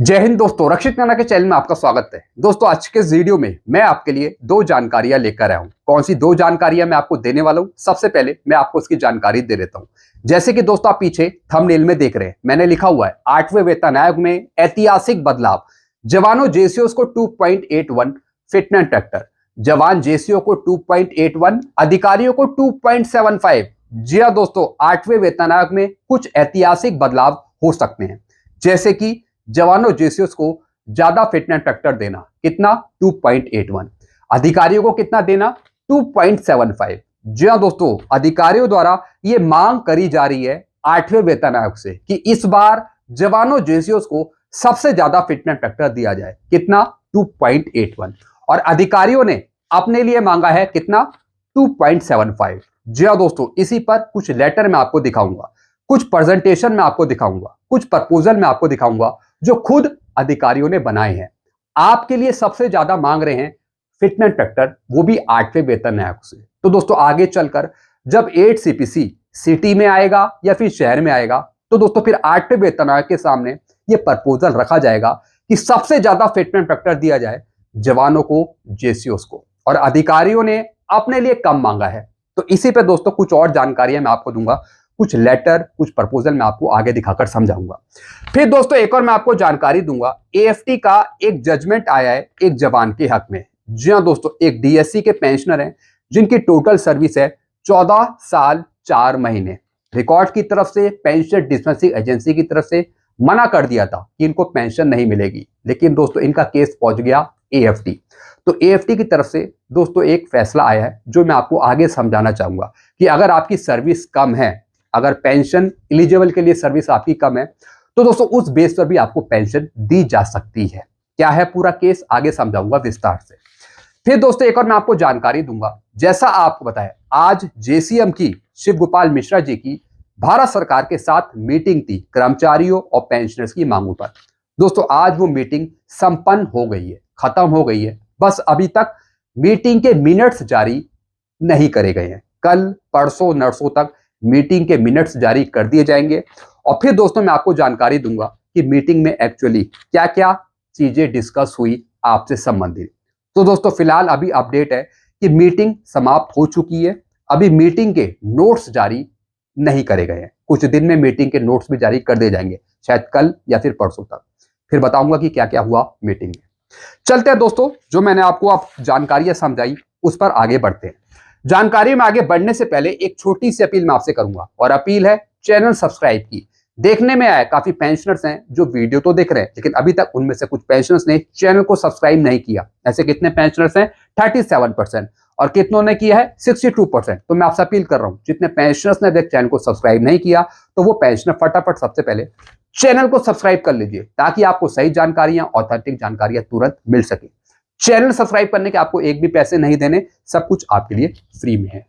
जय हिंद दोस्तों, रक्षित नाना के चैनल में आपका स्वागत है। दोस्तों आज के इस वीडियो में मैं आपके लिए दो जानकारियां लेकर आया हूं। कौन सी दो जानकारियां मैं आपको देने वाला हूं, सबसे पहले मैं आपको उसकी जानकारी दे देता हूं। जैसे कि दोस्तों आप पीछे थंबनेल में देख रहे हैं, मैंने लिखा हुआ है 8वें वेतन आयोग में ऐतिहासिक बदलाव, जवानों जेसीओ को 2.81 फिटनेस ट्रैक्टर, जवान जेसीओ को 2.81, अधिकारियों को 2.75। जी हाँ दोस्तों, 8वें वेतन आयोग में कुछ ऐतिहासिक बदलाव हो सकते हैं, जैसे कि जवानों जेसीओ को ज्यादा फिटनेस फैक्टर देना, कितना 2.81, अधिकारियों को कितना देना 2.75। जी हाँ दोस्तों, अधिकारियों द्वारा यह मांग करी जा रही है 8वें वेतन आयोग से कि इस बार जवानों जेसीओ को सबसे ज्यादा फिटनेस फैक्टर दिया जाए, कितना 2.81, और अधिकारियों ने अपने लिए मांगा है कितना 2.75। जी हाँ दोस्तों, इसी पर कुछ लेटर में आपको दिखाऊंगा, कुछ प्रेजेंटेशन में आपको दिखाऊंगा, कुछ प्रपोजल में आपको दिखाऊंगा जो खुद अधिकारियों ने बनाए हैं। आपके लिए सबसे ज्यादा मांग रहे हैं फिटनेस फैक्टर, वो भी 8वें वेतन आयोग से। तो दोस्तों आगे चलकर जब 8 सीपीसी सिटी में आएगा या फिर शहर में आएगा, तो दोस्तों फिर 8वें वेतन आयोग के सामने ये प्रपोजल रखा जाएगा कि सबसे ज्यादा फिटनेस फैक्टर दिया जाए जवानों को, जेसीओस को, और अधिकारियों ने अपने लिए कम मांगा है। तो इसी पे दोस्तों कुछ और जानकारियां मैं आपको दूंगा, कुछ लेटर, कुछ प्रपोजल मैं आपको आगे दिखाकर समझाऊंगा। फिर दोस्तों एक और मैं आपको जानकारी दूंगा, एएफटी का एक जजमेंट आया है एक जवान के हक में। जी हाँ दोस्तों, एक डीएससी के पेंशनर हैं जिनकी टोटल सर्विस है 14 साल 4 महीने। रिकॉर्ड की तरफ से, पेंशन डिस्पेंसिंग एजेंसी की तरफ से मना कर दिया था कि इनको पेंशन नहीं मिलेगी, लेकिन दोस्तों इनका केस पहुंच गया एएफटी। तो एएफटी की तरफ से दोस्तों एक फैसला आया है जो मैं आपको आगे समझाना चाहूंगा कि अगर आपकी सर्विस कम है, अगर पेंशन एलिजिबल के लिए सर्विस आपकी कम है, तो दोस्तों उस बेस पर भी आपको पेंशन दी जा सकती है। क्या है पूरा केस, आगे समझाऊंगा विस्तार से। फिर दोस्तों एक और मैं आपको जानकारी दूंगा, जैसा आपको बताया आज जेसीएम की शिव गोपाल मिश्रा जी की भारत सरकार के साथ मीटिंग थी कर्मचारियों और पेंशनर्स की मांगों पर। दोस्तों आज वो मीटिंग संपन्न हो गई है, खत्म हो गई है, बस अभी तक मीटिंग के मिनट्स जारी नहीं करे गए हैं। कल परसों नरसों तक मीटिंग के मिनट्स जारी कर दिए जाएंगे, और फिर दोस्तों मैं आपको जानकारी दूंगा कि मीटिंग में एक्चुअली क्या क्या चीजें डिस्कस हुई आपसे संबंधित। तो दोस्तों फिलहाल अभी अपडेट है कि मीटिंग समाप्त हो चुकी है, अभी मीटिंग के नोट्स जारी नहीं करे गए हैं। कुछ दिन में मीटिंग के नोट्स भी जारी कर दिए जाएंगे, शायद कल या फिर परसों तक। फिर बताऊंगा कि क्या क्या हुआ मीटिंग में। चलते हैं दोस्तों, जो मैंने आपको आप जानकारियां समझाई उस पर आगे बढ़ते हैं। जानकारी में आगे बढ़ने से पहले एक छोटी सी अपील मैं आपसे करूंगा, और अपील है चैनल सब्सक्राइब की। देखने में आया काफी पेंशनर्स हैं जो वीडियो तो देख रहे हैं, लेकिन अभी तक उनमें से कुछ पेंशनर्स ने चैनल को सब्सक्राइब नहीं किया। ऐसे कितने पेंशनर्स हैं? 37%, और कितनों ने किया है? 62%। तो मैं आपसे अपील कर रहा हूं, जितने पेंशनर्स ने चैनल को सब्सक्राइब नहीं किया, तो वो पेंशनर फटाफट सबसे पहले चैनल को सब्सक्राइब कर लीजिए, ताकि आपको सही जानकारियां, ऑथेंटिक जानकारियां तुरंत मिल सके। चैनल सब्सक्राइब करने के आपको एक भी पैसे नहीं देने, सब कुछ आपके लिए फ्री में है।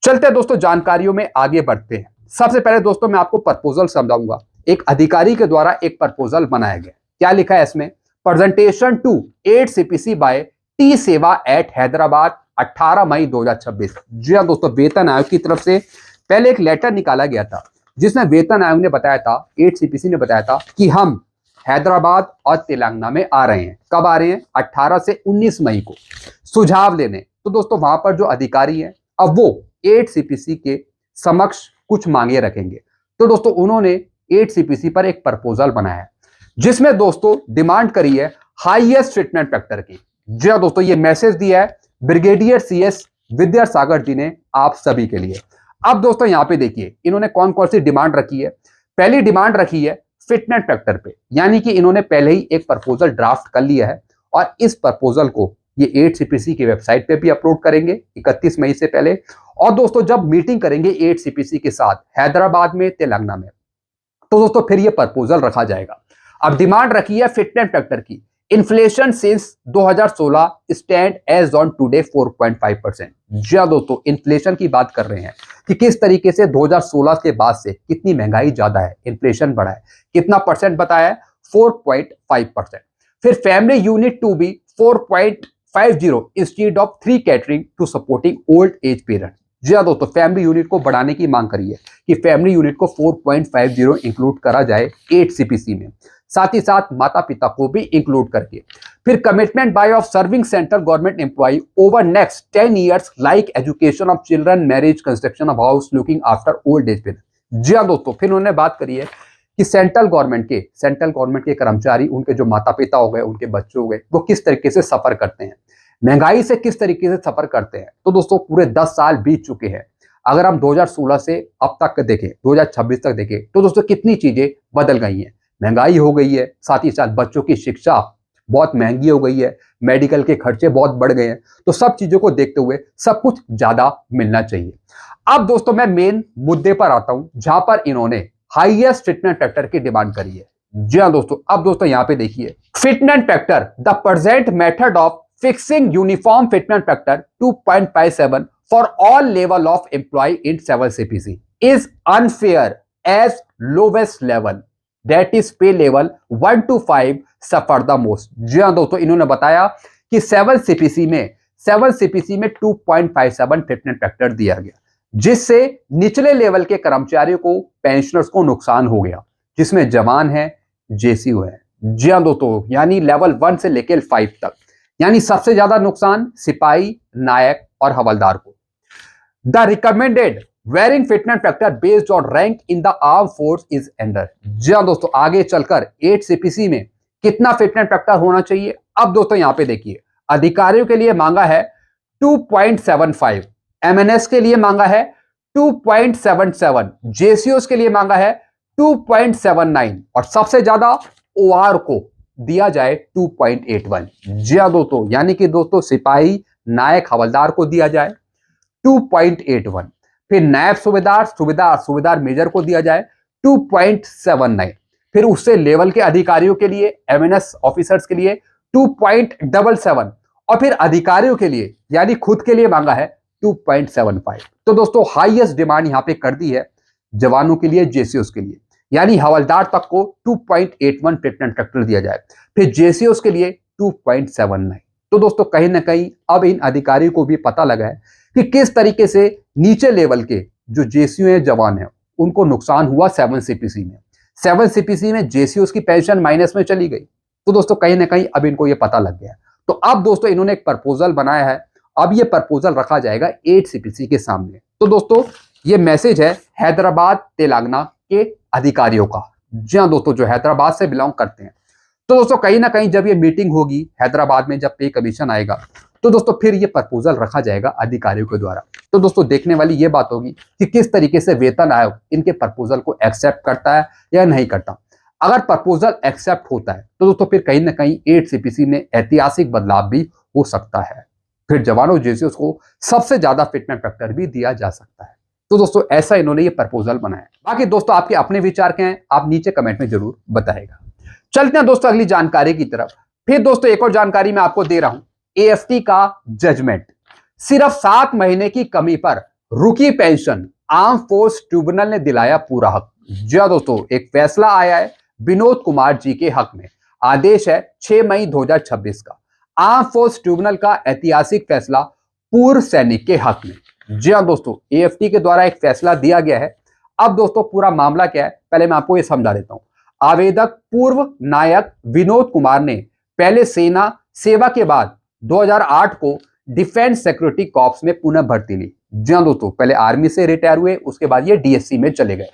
चलते हैं दोस्तों, जानकारियों में आगे बढ़ते हैं। सबसे पहले दोस्तों मैं आपको प्रपोजल समझाऊंगा। एक अधिकारी के द्वारा एक प्रपोजल बनाया गया। क्या लिखा है इसमें? प्रेजेंटेशन टू 8 सीपीसी बाय टी सेवा एट हैदराबाद 18 मई 2026। जी हाँ दोस्तों, वेतन आयोग की तरफ से पहले एक लेटर निकाला गया था, जिसमें वेतन आयोग ने बताया था, 8 सीपीसी ने बताया था कि हम हैदराबाद और तेलंगाना में आ रहे हैं। कब आ रहे हैं? 18 से 19 मई को सुझाव लेने। तो दोस्तों वहां पर जो अधिकारी हैं, अब वो 8 सीपीसी के समक्ष कुछ मांगे रखेंगे। तो दोस्तों उन्होंने 8 सीपीसी पर एक प्रपोजल बनाया है, जिसमें दोस्तों डिमांड करी है हाईएस्ट फिटनेस फैक्टर की। जी हाँ दोस्तों, ये मैसेज दिया है ब्रिगेडियर सीएस विद्यासागर जी ने आप सभी के लिए। अब दोस्तों यहां पे देखिए इन्होंने कौन कौन सी डिमांड रखी है। पहली डिमांड रखी है फिटनेस फैक्टर पे, यानी कि इन्होंने पहले ही एक प्रपोजल ड्राफ्ट कर लिया है, और इस प्रपोजल को ये 8 सीपीसी की वेबसाइट पे भी अपलोड करेंगे 31 मई से पहले। और दोस्तों जब मीटिंग करेंगे 8 सीपीसी के साथ हैदराबाद में, तेलंगाना में, तो दोस्तों फिर ये प्रपोजल रखा जाएगा। अब डिमांड रखी है फिटनेस फैक्टर की। Inflation since 2016 stand as on today 4.5%। जी हाँ दोस्तों, इन्फ्लेशन की बात कर रहे हैं कि किस तरीके से 2016 के बाद से कितनी महंगाई ज्यादा है, इन्फ्लेशन बढ़ा है। कितना परसेंट बताया है? 4.5%। फिर family unit to be 4.50 instead of 3 catering to supporting old age parents. जी हाँ दोस्तों, फैमिली यूनिट को बढ़ाने की मांग करी है कि फैमिली यूनिट को 4.50 इंक्लूड करा जाए 8 सीपीसी में, साथ ही साथ माता पिता को भी इंक्लूड करके। फिर commitment by of serving central government employ over next 10 years like education of children, marriage, construction of house, looking after old age parents. जी हाँ दोस्तों, फिर उन्होंने बात करी है कि सेंट्रल गवर्नमेंट के कर्मचारी, उनके जो माता पिता हो गए, उनके बच्चे हो गए, वो किस तरीके से सफर करते हैं, महंगाई से किस तरीके से सफर करते हैं। तो दोस्तों पूरे 10 साल बीत चुके हैं। अगर हम 2016 से अब तक देखें, 2026 तक देखें, तो दोस्तों कितनी चीजें बदल गई हैं। महंगाई हो गई है, साथ ही साथ बच्चों की शिक्षा बहुत महंगी हो गई है, मेडिकल के खर्चे बहुत बढ़ गए हैं। तो सब चीजों को देखते हुए सब कुछ ज्यादा मिलना चाहिए। अब दोस्तों मैं मेन मुद्दे पर आता हूं, जहां पर इन्होंने हाईएस्ट फिटमेंट फैक्टर की डिमांड करी है। जी हाँ दोस्तों, अब दोस्तों यहां पे देखिए, fitment factor, the present method of fixing uniform fitment factor 2.57 for all level of employee in 7 CPC is unfair as lowest level, that is pay level 1 to 5 suffer the most। जी हाँ दोस्तों, इन्होंने बताया कि 7 CPC में 2.57 fitment factor दिया गया, जिससे निचले लेवल के कर्मचारियों को, पेंशनर्स को नुकसान हो गया, जिसमें जवान है, जेसीयू है। जी हाँ दोस्तों, यानी लेवल 1 से लेकर 5 तक, यानी सबसे ज्यादा नुकसान सिपाही, नायक और हवलदार को। The recommended varying fitment factor based on rank in the arm force is under. जी हाँ दोस्तों, आगे चलकर 8 सीपीसी में कितना फिटमेंट फैक्टर होना चाहिए। अब दोस्तों यहां पे देखिए, अधिकारियों के लिए मांगा है 2.75, एमएनएस के लिए मांगा है 2.77, जेसीओस के लिए मांगा है 2.79 और सबसे ज्यादा ओआर को दिया जाए 2.81। जी हाँ दोस्तों, यानी कि दोस्तों सिपाही, नायक, हवलदार को दिया जाए 2.81, फिर नायब सूबेदार मेजर को दिया जाए 2.79, फिर उससे लेवल के अधिकारियों के लिए, एमएनएस ऑफिसर्स के लिए 2.77 और फिर अधिकारियों के लिए यानी खुद के लिए मांगा है 2.75। तो दोस्तों हाईएस्ट डिमांड यहां पे कर दी है जवानों के लिए, जेसीओस के लिए, यानी हवलदार तक को 2.81 फिटमेंट फैक्टर दिया जाए, फिर जेसीओस के लिए 2.79। तो दोस्तों कहीं ना कहीं अब इन अधिकारियों को भी पता लगा है कि किस तरीके से नीचे लेवल के जो जेसीओ है, जवान है, उनको नुकसान हुआ 7 सीपीसी में। 7 सीपीसी में जेसीओ की पेंशन माइनस में चली गई। तो दोस्तों कहीं ना कहीं अब इनको ये पता लग गया। तो अब दोस्तों इन्होंने एक प्रपोजल बनाया है, अब ये प्रपोजल रखा जाएगा 8 सीपीसी के सामने। तो दोस्तों ये मैसेज है हैदराबाद तेलंगाना के अधिकारियों का। जी हाँ दोस्तों, जो हैदराबाद से बिलोंग करते हैं। तो दोस्तों कहीं ना कहीं जब ये मीटिंग होगी हैदराबाद में, जब पे कमीशन आएगा, तो दोस्तों फिर ये प्रपोजल रखा जाएगा अधिकारियों के द्वारा। तो दोस्तों देखने वाली ये बात होगी कि किस तरीके से वेतन आयोग इनके प्रपोजल को एक्सेप्ट करता है या नहीं करता। अगर प्रपोजल एक्सेप्ट होता है तो दोस्तों फिर कहीं ना कहीं 8 सीपीसी में ऐतिहासिक बदलाव भी हो सकता है। फिर जवानों जेसीओस को सबसे ज्यादा फिटमेंट फैक्टर भी दिया जा सकता है। तो दोस्तों ऐसा इन्होंने ये प्रपोजल बनाया। बाकी दोस्तों आपके अपने विचार क्या हैं, आप नीचे कमेंट में जरूर बताएगा। चलते हैं दोस्तों अगली जानकारी की तरफ। फिर दोस्तों एक और जानकारी मैं आपको दे रहा हूं, एएफटी का जजमेंट। सिर्फ 7 महीने की कमी पर रुकी पेंशन, आर्म फोर्स ट्रिब्यूनल ने दिलाया पूरा हक। जी हां दोस्तों, एक फैसला आया है विनोद कुमार जी के हक में। आदेश है 6 मई 2026 का। आर्म फोर्स ट्रिब्यूनल का ऐतिहासिक फैसला पूर्व सैनिक के हक में। जी हां दोस्तों, एएफटी के द्वारा एक फैसला दिया गया है। अब दोस्तों पूरा मामला क्या है, पहले मैं आपको यह समझा देता हूं। आवेदक पूर्व नायक विनोद कुमार ने पहले सेना सेवा के बाद 2008 को डिफेंस सिक्योरिटी कॉर्प्स में पुनः भर्ती ली। जी हां दोस्तों, पहले आर्मी से रिटायर हुए, उसके बाद ये डीएससी में चले गए।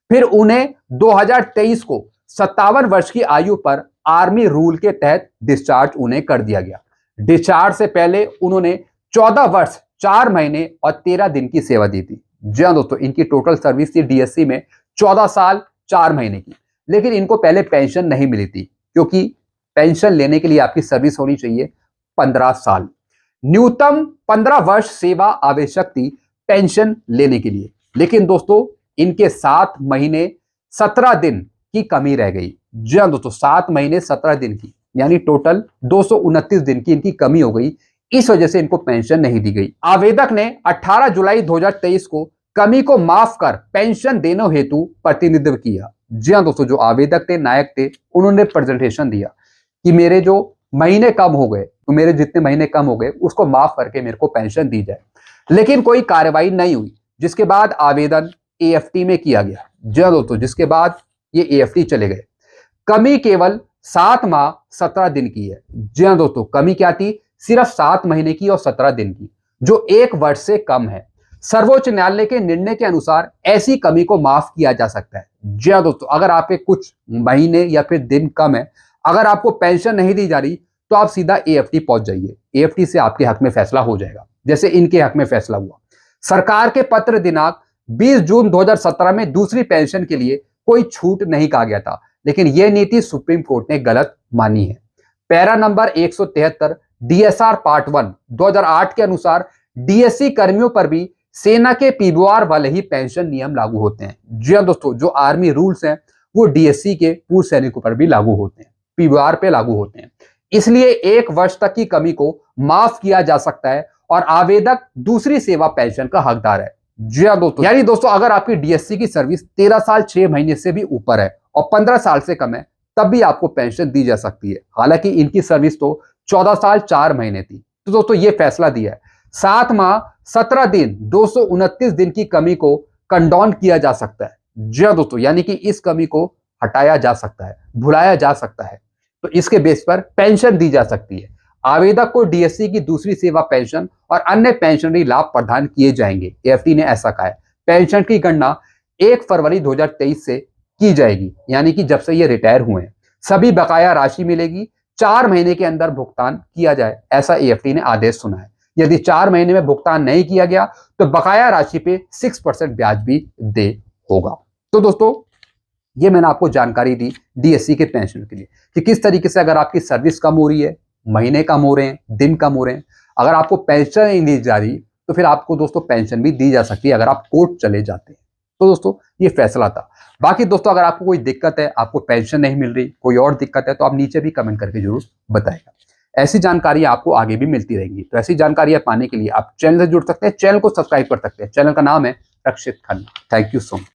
फिर उन्हें 2023 को 57 वर्ष की आयु पर आर्मी रूल के तहत डिस्चार्ज उन्हें कर दिया गया। डिस्चार्ज से पहले उन्होंने 14 वर्ष 4 महीने और 13 दिन की सेवा दी थी। जी हां दोस्तों, इनकी टोटल सर्विस थी डीएससी में 14 साल 4 महीने की। लेकिन इनको पहले पेंशन नहीं मिली थी, क्योंकि पेंशन लेने के लिए आपकी सर्विस होनी चाहिए 15 साल। न्यूनतम 15 वर्ष सेवा आवश्यक थी पेंशन लेने के लिए। लेकिन दोस्तों इनके 7 महीने 17 दिन की कमी रह गई। जी हां दोस्तों, 7 महीने 17 दिन की, यानी टोटल 229 दिन की इनकी कमी हो गई। इस वजह से इनको पेंशन नहीं दी गई। आवेदक ने 18 जुलाई 2023 को कमी को माफ कर पेंशन देने हेतु प्रतिनिधित्व किया। जी हां दोस्तों, जो आवेदक थे, नायक थे, उन्होंने प्रेजेंटेशन दिया कि मेरे जो महीने कम हो गए, तो मेरे जितने महीने कम हो गए उसको माफ करके मेरे को पेंशन दी जाए। लेकिन कोई कार्रवाई नहीं हुई, जिसके बाद आवेदन एएफटी में किया गया। जी हाँ दोस्तों, जिसके बाद ये एएफटी चले गए। कमी केवल 7 माह 17 दिन की है। जी हाँ दोस्तों, कमी क्या थी? सिर्फ 7 महीने की और 17 दिन की, जो 1 वर्ष से कम है। सर्वोच्च न्यायालय के निर्णय के अनुसार ऐसी कमी को माफ किया जा सकता है। जी हाँ दोस्तों, अगर आपके कुछ महीने या फिर दिन कम है, अगर आपको पेंशन नहीं दी जा रही, तो आप सीधा एएफटी पहुंच जाइए। एएफटी से आपके हक में फैसला हो जाएगा, जैसे इनके हक में फैसला हुआ। सरकार के पत्र दिनांक 20 जून 2017 में दूसरी पेंशन के लिए कोई छूट नहीं कहा गया था, लेकिन यह नीति सुप्रीम कोर्ट ने गलत मानी है। पैरा नंबर 173 डीएसआर पार्ट 1 2008 के अनुसार डीएससी कर्मियों पर भी सेना के पीबीआर वाले ही पेंशन नियम लागू होते हैं। जी हाँ दोस्तों, जो आर्मी रूल्स हैं वो डीएससी के पूर्व सैनिकों पर भी लागू होते हैं, पीबीआर पे लागू होते हैं। इसलिए 1 वर्ष तक की कमी को माफ किया जा सकता है और आवेदक दूसरी सेवा पेंशन का हकदार है। जी हाँ दोस्तों, यानी दोस्तों अगर आपकी डीएससी की सर्विस 13 साल 6 महीने से भी ऊपर है और 15 साल से कम है, तब भी आपको पेंशन दी जा सकती है। हालांकि इनकी सर्विस तो 14 साल 4 महीने थी। तो दोस्तों ये फैसला दिया है, 7 माह 17 दिन 229 दिन की कमी को कंडोन किया जा सकता है। जी हाँ दोस्तों, यानी कि इस कमी को हटाया जा सकता है, भुलाया जा सकता है, तो इसके बेस पर पेंशन दी जा सकती है। आवेदक को डीएससी की दूसरी सेवा पेंशन और अन्य पेंशनरी लाभ प्रदान किए जाएंगे। एएफटी ने ऐसा कहा है। पेंशन की गणना 1 फरवरी 2023 से की जाएगी, यानी कि जब से ये रिटायर हुए हैं। सभी बकाया राशि मिलेगी, 4 महीने के अंदर भुगतान किया जाए, ऐसा एएफटी ने आदेश सुना है। यदि 4 महीने में भुगतान नहीं किया गया तो बकाया राशि पे 6% ब्याज भी दे होगा। तो दोस्तों ये मैंने आपको जानकारी दी डीएससी के पेंशन के लिए कि किस तरीके से अगर आपकी सर्विस कम हो रही है, महीने कम हो रहे हैं, दिन कम हो रहे हैं, अगर आपको पेंशन नहीं दी जा रही तो फिर आपको दोस्तों पेंशन भी दी जा सकती है अगर आप कोर्ट चले जाते हैं। तो दोस्तों ये फैसला था। बाकी दोस्तों अगर आपको कोई दिक्कत है, आपको पेंशन नहीं मिल रही, कोई और दिक्कत है, तो आप नीचे भी कमेंट करके जरूर बताएगा। ऐसी जानकारी आपको आगे भी मिलती रहेंगी। तो ऐसी जानकारियां पाने के लिए आप चैनल से जुड़ सकते हैं, चैनल को सब्सक्राइब कर सकते हैं। चैनल का नाम है Rakshit Khanna. Thank you so much.